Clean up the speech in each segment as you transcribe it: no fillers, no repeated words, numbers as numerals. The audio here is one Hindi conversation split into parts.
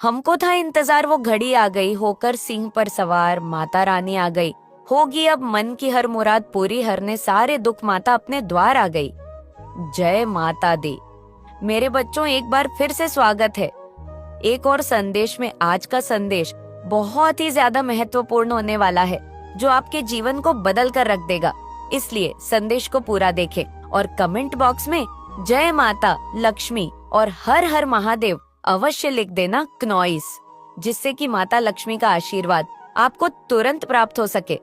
हमको था इंतजार, वो घड़ी आ गई, होकर सिंह पर सवार माता रानी आ गई, होगी अब मन की हर मुराद पूरी, हरने सारे दुख माता अपने द्वार आ गई। जय माता दी। मेरे बच्चों, एक बार फिर से स्वागत है एक और संदेश में। आज का संदेश बहुत ही ज्यादा महत्वपूर्ण होने वाला है, जो आपके जीवन को बदल कर रख देगा। इसलिए संदेश को पूरा देखें और कमेंट बॉक्स में जय माता लक्ष्मी और हर हर महादेव अवश्य लिख देना क्नॉइस, जिससे कि माता लक्ष्मी का आशीर्वाद आपको तुरंत प्राप्त हो सके।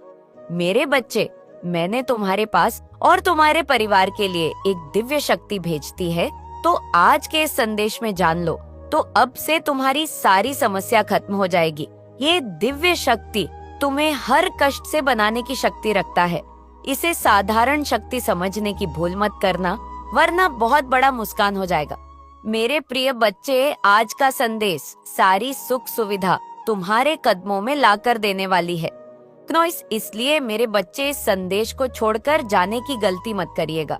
मेरे बच्चे, मैंने तुम्हारे पास और तुम्हारे परिवार के लिए एक दिव्य शक्ति भेजती है, तो आज के इस संदेश में जान लो, तो अब से तुम्हारी सारी समस्या खत्म हो जाएगी। ये दिव्य शक्ति तुम्हें हर कष्ट से बनाने की शक्ति रखता है। इसे साधारण शक्ति समझने की भूल मत करना, वरना बहुत बड़ा नुकसान हो जाएगा। मेरे प्रिय बच्चे, आज का संदेश सारी सुख सुविधा तुम्हारे कदमों में लाकर देने वाली है। क्नॉइस, इसलिए मेरे बच्चे इस संदेश को छोड़कर जाने की गलती मत करिएगा।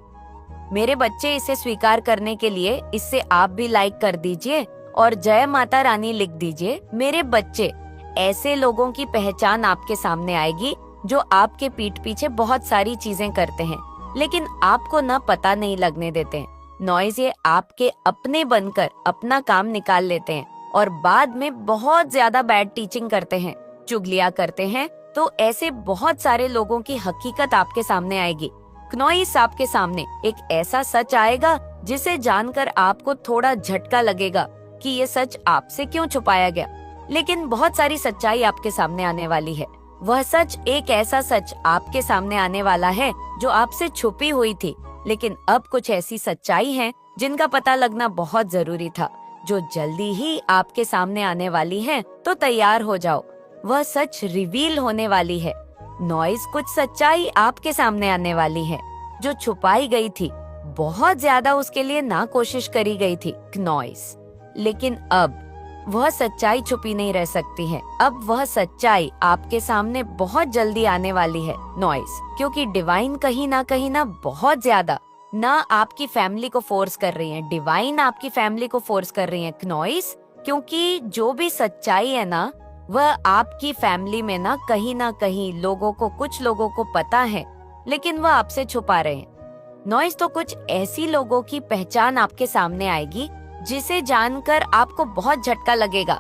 मेरे बच्चे, इसे स्वीकार करने के लिए इससे आप भी लाइक कर दीजिए और जय माता रानी लिख दीजिए। मेरे बच्चे, ऐसे लोगों की पहचान आपके सामने आएगी जो आपके पीठ पीछे बहुत सारी चीजें करते हैं, लेकिन आपको न पता नहीं लगने देते हैं। नॉइज, ये आपके अपने बनकर अपना काम निकाल लेते हैं और बाद में बहुत ज्यादा बैड टीचिंग करते हैं, चुगलियां करते हैं। तो ऐसे बहुत सारे लोगों की हकीकत आपके सामने आएगी। क्नॉइस, आपके सामने एक ऐसा सच आएगा जिसे जानकर आपको थोड़ा झटका लगेगा कि ये सच आपसे क्यों छुपाया गया। लेकिन बहुत सारी सच्चाई आपके सामने आने वाली है। वह सच, एक ऐसा सच आपके सामने आने वाला है जो आपसे छुपी हुई थी, लेकिन अब कुछ ऐसी सच्चाई हैं जिनका पता लगना बहुत जरूरी था, जो जल्दी ही आपके सामने आने वाली है। तो तैयार हो जाओ, वह सच रिवील होने वाली है। नॉइज, कुछ सच्चाई आपके सामने आने वाली है जो छुपाई गई थी, बहुत ज्यादा उसके लिए ना कोशिश करी गई थी नॉइज, लेकिन अब वह सच्चाई छुपी नहीं रह सकती है। अब वह सच्चाई आपके सामने बहुत जल्दी आने वाली है नॉइज, क्योंकि डिवाइन कहीं ना बहुत ज्यादा ना आपकी फैमिली को फोर्स कर रही है, डिवाइन आपकी फैमिली को फोर्स कर रही है नॉइज, क्योंकि जो भी सच्चाई है ना, वह आपकी फैमिली में ना कहीं लोगों को, कुछ लोगों को पता है, लेकिन वह आपसे छुपा रहे हैं नॉइज। तो कुछ ऐसी लोगों की पहचान आपके सामने आएगी जिसे जानकर आपको बहुत झटका लगेगा,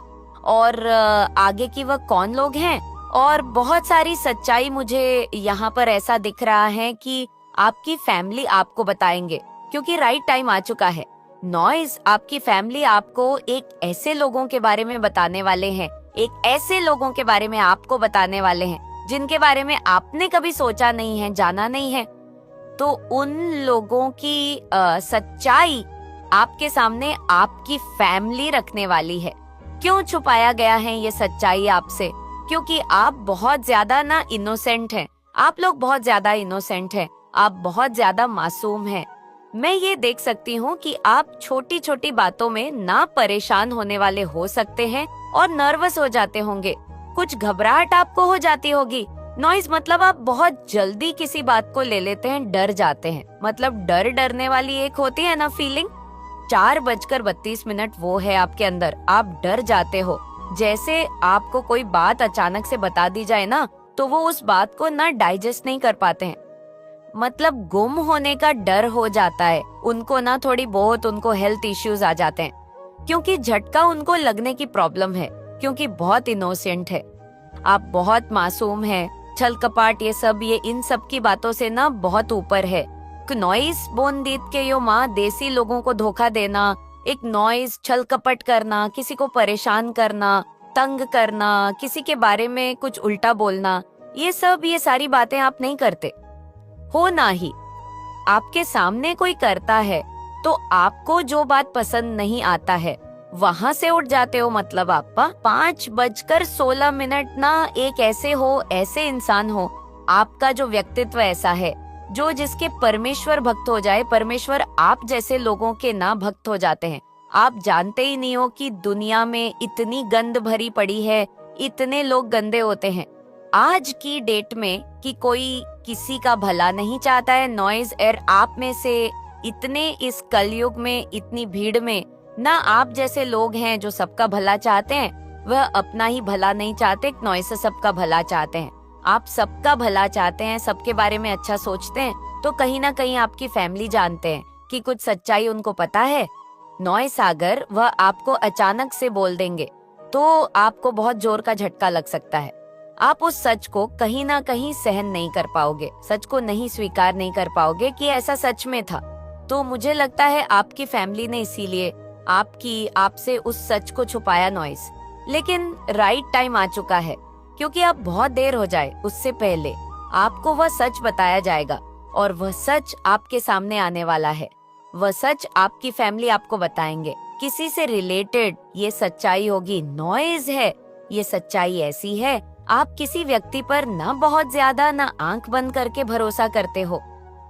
और आगे की वह कौन लोग हैं। और बहुत सारी सच्चाई मुझे यहाँ पर ऐसा दिख रहा है कि आपकी फैमिली आपको बताएंगे, क्योंकि राइट टाइम आ चुका है नॉइज। आपकी फैमिली आपको एक ऐसे लोगों के बारे में बताने वाले हैं, एक ऐसे लोगों के बारे में आपको बताने वाले हैं जिनके बारे में आपने कभी सोचा नहीं है, जाना नहीं है। तो उन लोगों की सच्चाई आपके सामने आपकी फैमिली रखने वाली है। क्यों छुपाया गया है ये सच्चाई आपसे? क्योंकि आप बहुत ज्यादा ना इनोसेंट हैं। आप लोग बहुत ज्यादा इनोसेंट हैं, आप बहुत ज्यादा मासूम हैं। मैं ये देख सकती हूँ कि आप छोटी छोटी बातों में ना परेशान होने वाले हो सकते हैं और नर्वस हो जाते होंगे, कुछ घबराहट आपको हो जाती होगी नॉइज। मतलब आप बहुत जल्दी किसी बात को ले लेते हैं, डर जाते हैं। मतलब डरने वाली एक होती है ना फीलिंग, 4:32 वो है आपके अंदर। आप डर जाते हो, जैसे आपको कोई बात अचानक से बता दी जाए ना, तो वो उस बात को ना डाइजेस्ट नहीं कर पाते हैं। मतलब गुम होने का डर हो जाता है उनको ना, थोड़ी बहुत उनको हेल्थ इश्यूज आ जाते हैं, क्योंकि झटका उनको लगने की प्रॉब्लम है, क्योंकि बहुत इनोसेंट है आप, बहुत मासूम है। छल कपाट ये सब, ये इन सब की बातों से ना बहुत ऊपर है। नॉइस बोनदीत के यो माँ, देसी लोगों को धोखा देना, एक नॉइस, छल कपट करना, किसी को परेशान करना, तंग करना, किसी के बारे में कुछ उल्टा बोलना, ये सारी बातें आप नहीं करते हो ना ही। आपके सामने कोई करता है तो आपको जो बात पसंद नहीं आता है वहां से उठ जाते हो। मतलब आप 5:16 ना एक ऐसे इंसान हो, आपका जो व्यक्तित्व ऐसा है, जो जिसके परमेश्वर भक्त हो जाए, परमेश्वर आप जैसे लोगों के ना भक्त हो जाते हैं। आप जानते ही नहीं हो कि दुनिया में इतनी गंद भरी पड़ी है, इतने लोग गंदे होते हैं आज की डेट में कि कोई किसी का भला नहीं चाहता है नॉइज। और आप में से इतने इस कलयुग में, इतनी भीड़ में ना आप जैसे लोग हैं जो सबका भला चाहते हैं, वह अपना ही भला नहीं चाहते, नॉइस से सबका भला चाहते हैं। आप सबका भला चाहते हैं, सबके बारे में अच्छा सोचते हैं, तो कहीं ना कहीं आपकी फैमिली जानते हैं कि कुछ सच्चाई उनको पता है। नॉइस अगर वह आपको अचानक से बोल देंगे तो आपको बहुत जोर का झटका लग सकता है। आप उस सच को कहीं ना कहीं सहन नहीं कर पाओगे, सच को नहीं स्वीकार नहीं कर पाओगे कि ऐसा सच में था। तो मुझे लगता है आपकी फैमिली ने इसीलिए आपसे उस सच को छुपाया नॉइस। लेकिन राइट टाइम आ चुका है, क्योंकि अब बहुत देर हो जाए उससे पहले आपको वह सच बताया जाएगा, और वह सच आपके सामने आने वाला है। वह सच आपकी फैमिली आपको बताएंगे, किसी से रिलेटेड ये सच्चाई होगी। नॉइज है, ये सच्चाई ऐसी है, आप किसी व्यक्ति पर ना बहुत ज्यादा ना आंख बंद करके भरोसा करते हो।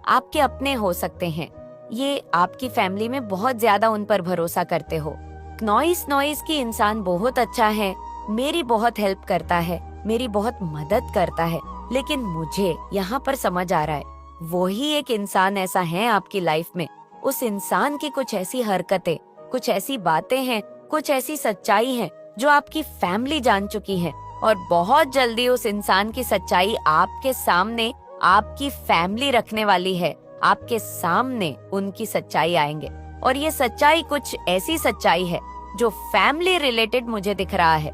आपके अपने हो सकते हैं, ये आपकी फैमिली में बहुत ज्यादा उन पर भरोसा करते हो। नॉइस की इंसान बहुत अच्छा है, मेरी बहुत हेल्प करता है, मेरी बहुत मदद करता है, लेकिन मुझे यहाँ पर समझ आ रहा है वो ही एक इंसान ऐसा है आपकी लाइफ में। उस इंसान की कुछ ऐसी हरकतें, कुछ ऐसी बातें हैं, कुछ ऐसी सच्चाई है जो आपकी फैमिली जान चुकी है, और बहुत जल्दी उस इंसान की सच्चाई आपके सामने आपकी फैमिली रखने वाली है। आपके सामने उनकी सच्चाई आएंगे, और ये सच्चाई कुछ ऐसी सच्चाई है जो फैमिली रिलेटेड मुझे दिख रहा है।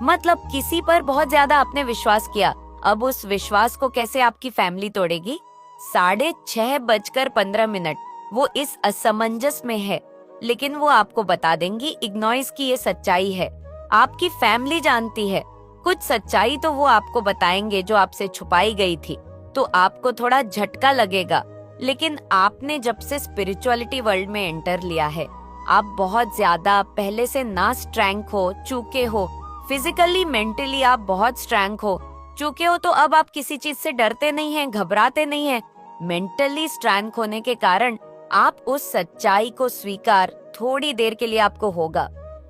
मतलब किसी पर बहुत ज्यादा आपने विश्वास किया, अब उस विश्वास को कैसे आपकी फैमिली तोड़ेगी। 6:15 वो इस असमंजस में है, लेकिन वो आपको बता देंगी इग्नोइस की ये सच्चाई है। आपकी फैमिली जानती है कुछ सच्चाई, तो वो आपको बताएंगे जो आपसे छुपाई गई थी। तो आपको थोड़ा झटका लगेगा, लेकिन आपने जब से स्पिरिचुअलिटी वर्ल्ड में एंटर लिया है, आप बहुत ज्यादा पहले से ना स्ट्रेंग हो चुके हो। फिजिकली मेंटली आप बहुत स्ट्रेंग हो चुके हो, तो अब आप किसी चीज से डरते नहीं हैं, घबराते नहीं हैं। मेंटली स्ट्रेंग होने के कारण आप उस सच्चाई को स्वीकार थोड़ी देर के लिए आपको होगा,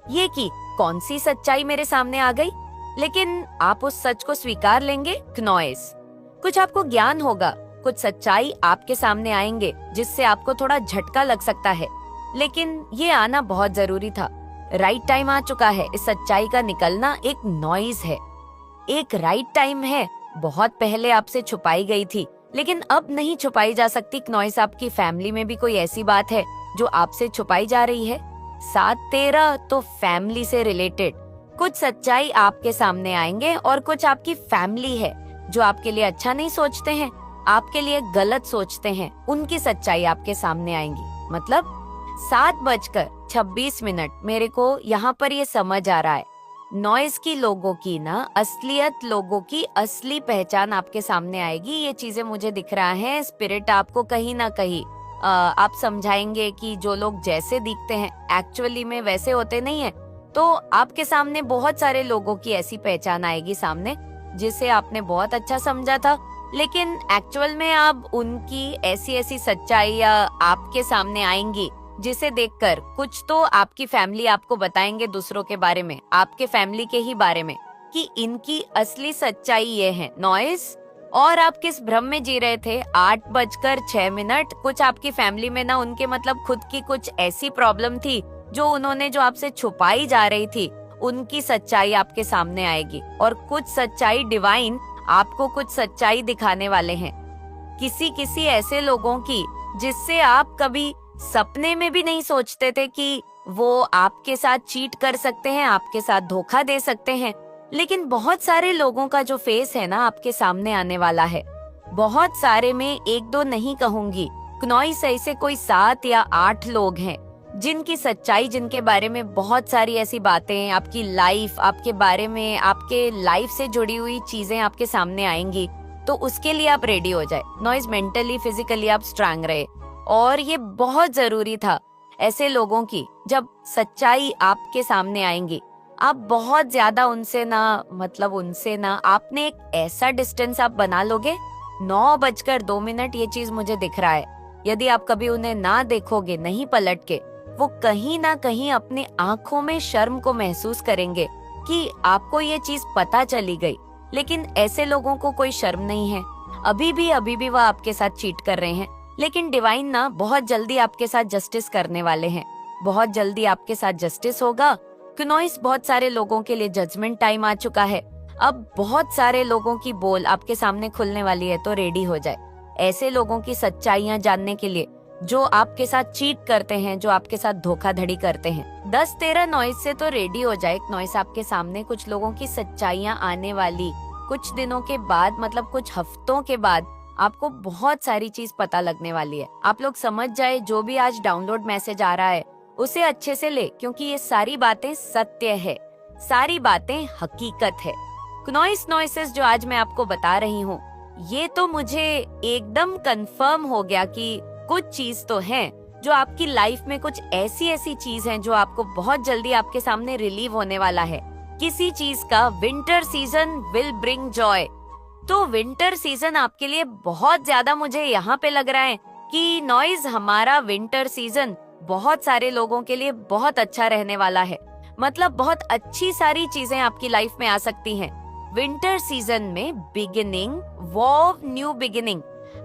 ये कि कौन सी सच्चाई मेरे सामने आ गई, लेकिन आप उस सच को स्वीकार लेंगे। नॉइस कुछ आपको ज्ञान होगा, कुछ सच्चाई आपके सामने आएंगे जिससे आपको थोड़ा झटका लग सकता है, लेकिन ये आना बहुत जरूरी था। राइट टाइम आ चुका है, इस सच्चाई का निकलना एक नॉइज है, एक राइट टाइम है। बहुत पहले आपसे छुपाई गई थी, लेकिन अब नहीं छुपाई जा सकती। नॉइस आपकी फैमिली में भी कोई ऐसी बात है जो आपसे छुपाई जा रही है। 7:13 तो फैमिली से रिलेटेड कुछ सच्चाई आपके सामने आएंगे, और कुछ आपकी फैमिली है जो आपके लिए अच्छा नहीं सोचते हैं, आपके लिए गलत सोचते हैं, उनकी सच्चाई आपके सामने आएंगी। मतलब 7:26 मेरे को यहाँ पर ये समझ आ रहा है, नॉइस की लोगों की ना असलियत, लोगों की असली पहचान आपके सामने आएगी। ये चीजें मुझे दिख रहा है। स्पिरिट आपको कहीं ना कहीं आप समझाएंगे कि जो लोग जैसे दिखते हैं एक्चुअली में वैसे होते नहीं है। तो आपके सामने बहुत सारे लोगों की ऐसी पहचान आएगी सामने, जिसे आपने बहुत अच्छा समझा था, लेकिन एक्चुअल में अब उनकी ऐसी ऐसी सच्चाइयाँ आपके सामने आएंगी जिसे देखकर कुछ तो आपकी फैमिली आपको बताएंगे दूसरों के बारे में, आपके फैमिली के ही बारे में, कि इनकी असली सच्चाई ये है। नॉइस और आप किस भ्रम में जी रहे थे। 8:06 कुछ आपकी फैमिली में ना उनके मतलब खुद की कुछ ऐसी प्रॉब्लम थी जो आपसे छुपाई जा रही थी, उनकी सच्चाई आपके सामने आएगी। और कुछ सच्चाई डिवाइन आपको कुछ सच्चाई दिखाने वाले हैं, किसी ऐसे लोगों की जिससे आप कभी सपने में भी नहीं सोचते थे कि वो आपके साथ चीट कर सकते हैं, आपके साथ धोखा दे सकते हैं। लेकिन बहुत सारे लोगों का जो फेस है ना आपके सामने आने वाला है, बहुत सारे में 1-2 नहीं कहूंगी, नॉइस ऐसे कोई 7 या 8 लोग हैं जिनकी सच्चाई, जिनके बारे में बहुत सारी ऐसी बातें, आपकी लाइफ, आपके बारे में, आपके लाइफ से जुड़ी हुई चीजें आपके सामने आएंगी। तो उसके लिए आप रेडी हो जाए। नॉइस मेंटली फिजिकली आप स्ट्रांग रहे, और ये बहुत जरूरी था ऐसे लोगों की। जब सच्चाई आपके सामने आएंगी, आप बहुत ज्यादा उनसे ना आपने एक ऐसा डिस्टेंस आप बना लोगे। 9:02 ये चीज मुझे दिख रहा है। यदि आप कभी उन्हें ना देखोगे, नहीं पलट के, वो कहीं ना कहीं अपनी आंखों में शर्म को महसूस करेंगे कि आपको ये चीज पता चली गई। लेकिन ऐसे लोगों को कोई शर्म नहीं है, अभी भी वह आपके साथ चीट कर रहे हैं, लेकिन डिवाइन ना बहुत जल्दी आपके साथ जस्टिस करने वाले हैं। बहुत जल्दी आपके साथ जस्टिस होगा। क्नॉइस, बहुत सारे लोगों के लिए जजमेंट टाइम आ चुका है। अब बहुत सारे लोगों की बोल आपके सामने खुलने वाली है, तो रेडी हो जाए ऐसे लोगों की सच्चाइयां जानने के लिए जो आपके साथ चीट करते हैं, जो आपके साथ धोखाधड़ी करते हैं। 10-13 नॉइस से तो रेडी हो जाए। नॉइस आपके सामने कुछ लोगों की सच्चाइयां आने वाली कुछ दिनों के बाद, मतलब कुछ हफ्तों के बाद आपको बहुत सारी चीज पता लगने वाली है। आप लोग समझ जाए, जो भी आज डाउनलोड मैसेज आ रहा है उसे अच्छे से ले, क्योंकि ये सारी बातें सत्य है, सारी बातें हकीकत है। नॉइसेस जो आज मैं आपको बता रही हूँ, ये तो मुझे एकदम कंफर्म हो गया कि कुछ चीज तो है जो आपकी लाइफ में, कुछ ऐसी चीज है जो आपको बहुत जल्दी आपके सामने रिलीव होने वाला है। किसी चीज का winter season will bring Joy. तो विंटर सीजन आपके लिए बहुत ज्यादा, मुझे यहाँ पे लग रहा है कि नॉइज, हमारा विंटर सीजन बहुत सारे लोगों के लिए बहुत अच्छा रहने वाला है। मतलब बहुत अच्छी सारी चीजें आपकी लाइफ में आ सकती हैं। विंटर सीजन में बिगिनिंग, न्यू बिगिनिंग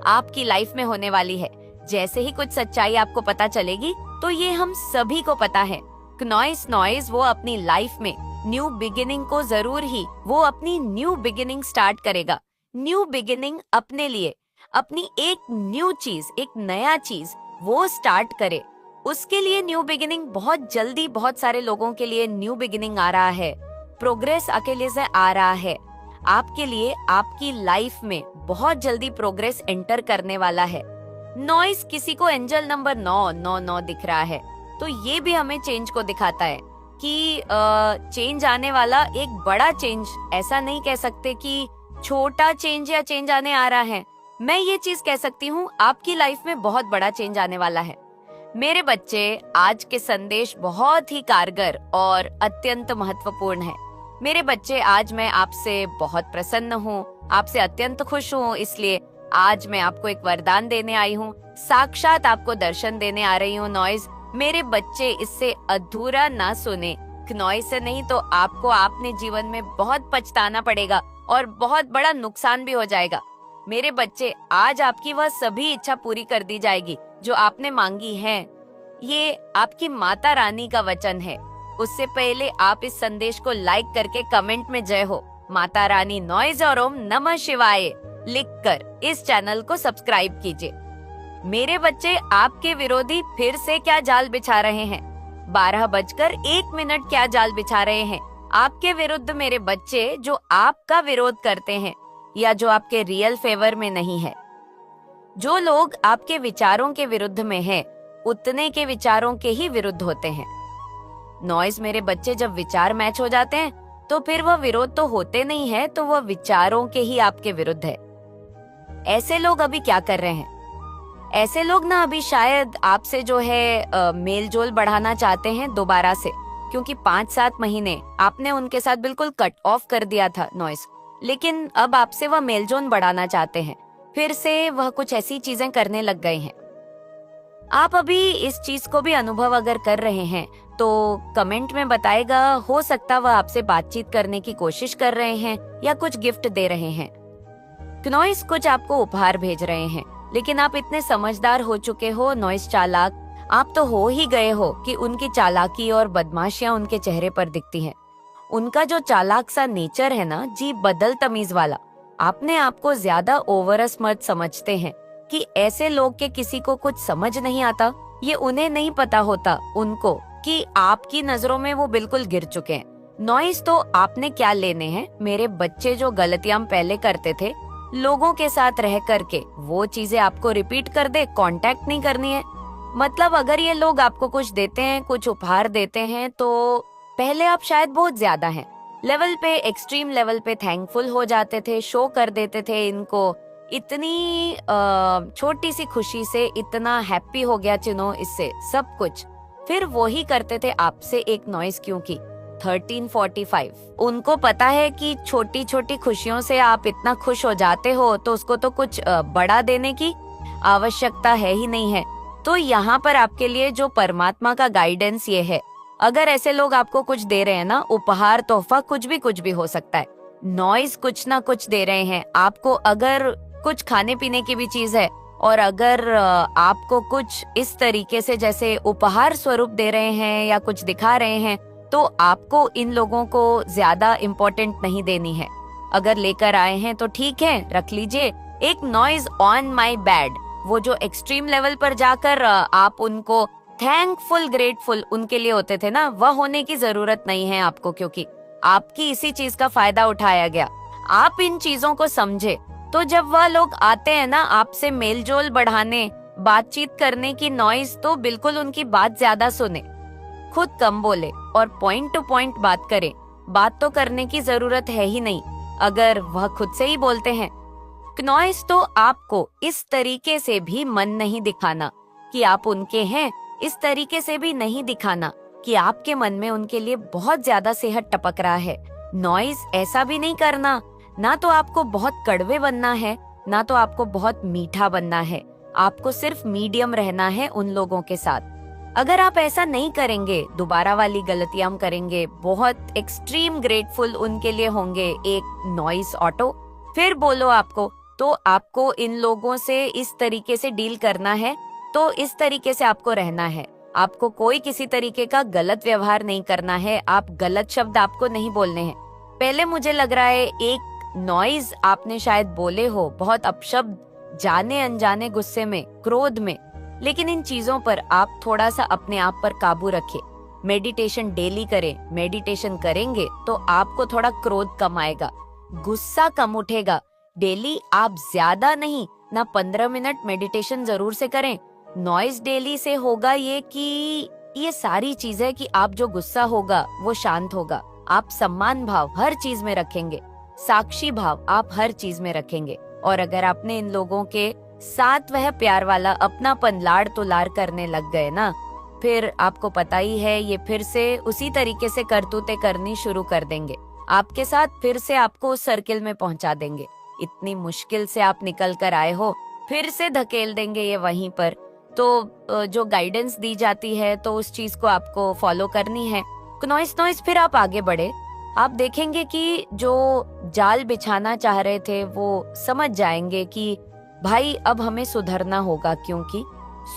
आपकी लाइफ में होने वाली है। जैसे ही कुछ सच्चाई आपको पता चलेगी, तो ये हम सभी को पता है, नॉइज वो अपनी लाइफ में न्यू बिगिनिंग को जरूर ही, वो अपनी न्यू बिगिनिंग स्टार्ट करेगा। न्यू बिगिनिंग अपने लिए, अपनी एक न्यू चीज, एक नया चीज वो स्टार्ट करे। उसके लिए न्यू बिगिनिंग बहुत जल्दी, बहुत सारे लोगों के लिए न्यू बिगिनिंग आ रहा है। प्रोग्रेस अकेले से आ रहा है आपके लिए। आपकी लाइफ में बहुत जल्दी प्रोग्रेस एंटर करने वाला है। नॉइस, किसी को एंजल नंबर 9 दिख रहा है, तो ये भी हमें चेंज को दिखाता है कि चेंज आने वाला, एक बड़ा चेंज। ऐसा नहीं कह सकते कि छोटा चेंज या चेंज आने आ रहा है। मैं ये चीज कह सकती हूँ, आपकी लाइफ में बहुत बड़ा चेंज आने वाला है। मेरे बच्चे, आज के संदेश बहुत ही कारगर और अत्यंत महत्वपूर्ण है। मेरे बच्चे, आज मैं आपसे बहुत प्रसन्न हूँ, आपसे अत्यंत खुश हूँ। इसलिए आज मैं आपको एक वरदान देने आई हूँ, साक्षात आपको दर्शन देने आ रही हूँ। नॉइज, मेरे बच्चे, इससे अधूरा ना सुने। नॉइज से नहीं तो आपको आपने जीवन में बहुत पछताना पड़ेगा और बहुत बड़ा नुकसान भी हो जाएगा। मेरे बच्चे, आज आपकी वह सभी इच्छा पूरी कर दी जाएगी जो आपने मांगी है। ये आपकी माता रानी का वचन है। उससे पहले आप इस संदेश को लाइक करके कमेंट में जय हो माता रानी नॉइज और ओम नमः शिवाय लिखकर इस चैनल को सब्सक्राइब कीजिए। मेरे बच्चे, आपके विरोधी फिर से क्या जाल बिछा रहे हैं? 12:01 क्या जाल बिछा रहे हैं आपके विरुद्ध मेरे बच्चे, जो आपका विरोध करते हैं या जो आपके रियल फेवर में नहीं है। जो लोग आपके विचारों के विरुद्ध में हैं, उतने के विचारों के ही विरुद्ध होते हैं। नॉइज, मेरे बच्चे, जब विचार मैच हो जाते हैं तो फिर वह विरोध तो होते नहीं है, तो वह विचारों के ही आपके विरुद्ध है। ऐसे लोग अभी क्या कर रहे हैं? ऐसे लोग ना अभी शायद आपसे जो है मेल जोल बढ़ाना चाहते हैं दोबारा से, क्योंकि 5-7 महीने आपने उनके साथ बिल्कुल कट ऑफ कर दिया था नॉइज। लेकिन अब आपसे वह मेलजोल बढ़ाना चाहते हैं, फिर से वह कुछ ऐसी चीजें करने लग गए हैं। आप अभी इस चीज को भी अनुभव अगर कर रहे हैं तो कमेंट में बताएगा। हो सकता वह आपसे बातचीत करने की कोशिश कर रहे हैं या कुछ गिफ्ट दे रहे हैं। नॉइस कुछ आपको उपहार भेज रहे हैं, लेकिन आप इतने समझदार हो चुके हो नॉइस, चालाक आप तो हो ही गए हो कि उनकी चालाकी और बदमाशियां उनके चेहरे पर दिखती हैं। उनका जो चालाक सा नेचर है ना जी, बदल तमीज वाला, आपने आपको ज्यादा ओवर स्मार्ट समझते हैं कि ऐसे लोग के किसी को कुछ समझ नहीं आता। ये उन्हें नहीं पता होता उनको कि आपकी नजरों में वो बिल्कुल गिर चुके हैं। नॉइस, तो आपने क्या लेने हैं? मेरे बच्चे, जो गलतियां पहले करते थे लोगों के साथ रह करके, वो चीजें आपको रिपीट कर दे, कांटेक्ट नहीं करनी है। मतलब अगर ये लोग आपको कुछ देते हैं, कुछ उपहार देते हैं, तो पहले आप शायद बहुत ज्यादा हैं लेवल पे, एक्सट्रीम लेवल पे थैंकफुल हो जाते थे, शो कर देते थे इनको। इतनी छोटी सी खुशी से इतना हैप्पी हो गया चिनो इससे सब कुछ। फिर वो ही करते थे आपसे एक नॉइस, क्योंकि 1345 उनको पता है कि छोटी छोटी खुशियों से आप इतना खुश हो जाते हो, तो उसको तो कुछ बड़ा देने की आवश्यकता है ही नहीं है। तो यहाँ पर आपके लिए जो परमात्मा का गाइडेंस ये है, अगर ऐसे लोग आपको कुछ दे रहे हैं ना, उपहार, तोहफा, कुछ भी हो सकता है। नॉइस कुछ ना कुछ दे रहे हैं आपको। अगर कुछ खाने पीने की भी चीज है और अगर आपको कुछ इस तरीके से जैसे उपहार स्वरूप दे रहे हैं या कुछ दिखा रहे हैं, तो आपको इन लोगों को ज्यादा इम्पोर्टेंट नहीं देनी है। अगर लेकर आए हैं तो ठीक है, रख लीजिए। एक नॉइज ऑन माई बैड, वो जो एक्सट्रीम लेवल पर जाकर आप उनको थैंकफुल ग्रेटफुल उनके लिए होते थे ना, वह होने की जरूरत नहीं है आपको, क्योंकि आपकी इसी चीज का फायदा उठाया गया। आप इन चीजों को समझे तो जब वह लोग आते हैं ना आपसे मेलजोल बढ़ाने, बातचीत करने की नॉइज, तो बिल्कुल उनकी बात ज्यादा सुने, खुद कम बोले और पॉइंट टू पॉइंट बात करें। बात तो करने की जरूरत है ही नहीं अगर वह खुद से ही बोलते हैं। नॉइज तो आपको इस तरीके से भी मन नहीं दिखाना कि आप उनके हैं, इस तरीके से भी नहीं दिखाना कि आपके मन में उनके लिए बहुत ज्यादा सेहत टपक रहा है। नॉइज ऐसा भी नहीं करना, ना तो आपको बहुत कड़वे बनना है, ना तो आपको बहुत मीठा बनना है। आपको सिर्फ मीडियम रहना है उन लोगों के साथ। अगर आप ऐसा नहीं करेंगे, दोबारा वाली गलतियां करेंगे, बहुत एक्सट्रीम ग्रेटफुल उनके लिए होंगे, एक नॉइस ऑटो, फिर बोलो आपको, तो आपको इन लोगों से इस तरीके से डील करना है, तो इस तरीके से आपको रहना है। आपको कोई किसी तरीके का गलत व्यवहार नहीं करना है, आप गलत शब्द आपको नहीं बोलने हैं। पहले मुझे लग रहा है एक नॉइज आपने शायद बोले हो, बहुत अपशब्द, जाने अनजाने गुस्से में, क्रोध में, लेकिन इन चीजों पर आप थोड़ा सा अपने आप पर काबू रखें। मेडिटेशन डेली करें, मेडिटेशन करेंगे तो आपको थोड़ा क्रोध कम आएगा, गुस्सा कम उठेगा। डेली आप ज्यादा नहीं ना 15 मिनट मेडिटेशन जरूर से करें। नॉइज डेली से होगा ये कि ये सारी चीजें कि आप जो गुस्सा होगा वो शांत होगा, आप सम्मान भाव हर चीज में रखेंगे, साक्षी भाव आप हर चीज में रखेंगे। और अगर आपने इन लोगों के साथ वह प्यार वाला अपनापन लाड़ तो लाड़ करने लग गए ना, फिर आपको पता ही है ये फिर से उसी तरीके से करतूतें करनी शुरू कर देंगे, आपके साथ फिर से आपको उस सर्किल में पहुंचा देंगे। इतनी मुश्किल से आप निकल कर आए हो, फिर से धकेल देंगे ये वहीं पर। तो जो गाइडेंस दी जाती है तो उस चीज को आपको फॉलो करनी है। नॉइस फिर आप आगे बढ़े, आप देखेंगे कि जो जाल बिछाना चाह रहे थे वो समझ जाएंगे कि भाई अब हमें सुधरना होगा, क्योंकि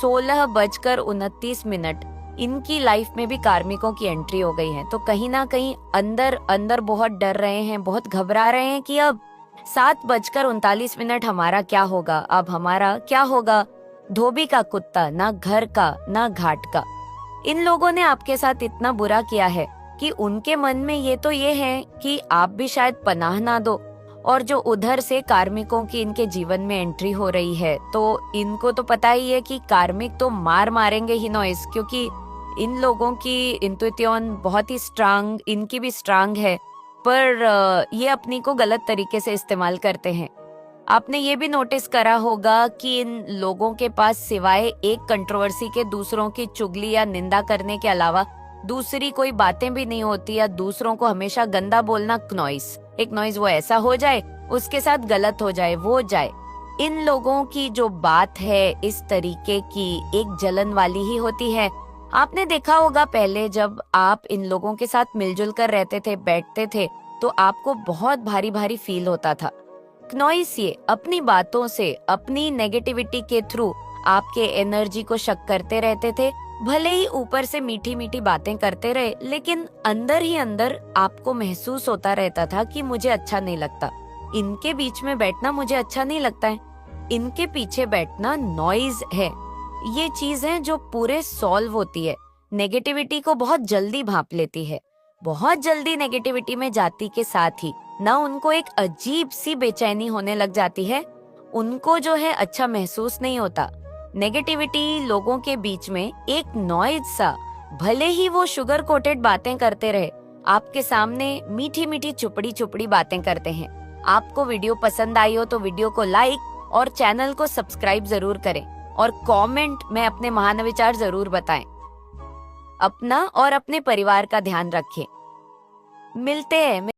16:29 इनकी लाइफ में भी कार्मिकों की एंट्री हो गई है। तो कहीं ना कहीं अंदर अंदर बहुत डर रहे हैं, बहुत घबरा रहे हैं कि अब 7:39 हमारा क्या होगा, अब हमारा क्या होगा। धोबी का कुत्ता, ना घर का ना घाट का। इन लोगों ने आपके साथ इतना बुरा किया है कि उनके मन में ये तो ये है कि आप भी शायद पनाह ना दो। और जो उधर से कार्मिकों की इनके जीवन में एंट्री हो रही है, तो इनको तो पता ही है कि कार्मिक तो मार मारेंगे ही नॉइस, क्योंकि इन लोगों की इंट्यूशन बहुत ही स्ट्रांग, इनकी भी स्ट्रांग है, पर ये अपनी को गलत तरीके से इस्तेमाल करते हैं। आपने ये भी नोटिस करा होगा कि इन लोगों के पास सिवाय एक कंट्रोवर्सी के दूसरों की चुगली या निंदा करने के अलावा दूसरी कोई बातें भी नहीं होती, या दूसरों को हमेशा गंदा बोलना। नॉइस एक नॉइज वो ऐसा हो जाए, उसके साथ गलत हो जाए, वो जाए। इन लोगों की जो बात है इस तरीके की एक जलन वाली ही होती है। आपने देखा होगा पहले जब आप इन लोगों के साथ मिलजुल कर रहते थे, बैठते थे, तो आपको बहुत भारी भारी फील होता था। नॉइस ये अपनी बातों से, अपनी नेगेटिविटी के थ्रू आपके एनर्जी को शक करते रहते थे। भले ही ऊपर से मीठी मीठी बातें करते रहे, लेकिन अंदर ही अंदर आपको महसूस होता रहता था कि मुझे अच्छा नहीं लगता, इनके बीच में बैठना मुझे अच्छा नहीं लगता है, इनके पीछे बैठना नॉइज है। ये चीज है जो पूरे सॉल्व होती है। नेगेटिविटी को बहुत जल्दी भांप लेती है, बहुत जल्दी नेगेटिविटी में जाती के साथ ही ना उनको एक अजीब सी बेचैनी होने लग जाती है, उनको जो है अच्छा महसूस नहीं होता। नेगेटिविटी लोगों के बीच में एक नॉइज सा, भले ही वो शुगर कोटेड बातें करते रहे, आपके सामने मीठी मीठी चुपड़ी चुपड़ी बातें करते हैं। आपको वीडियो पसंद आई हो तो वीडियो को लाइक और चैनल को सब्सक्राइब जरूर करें, और कमेंट में अपने महान विचार जरूर बताएं। अपना और अपने परिवार का ध्यान रखें। मिलते हैं।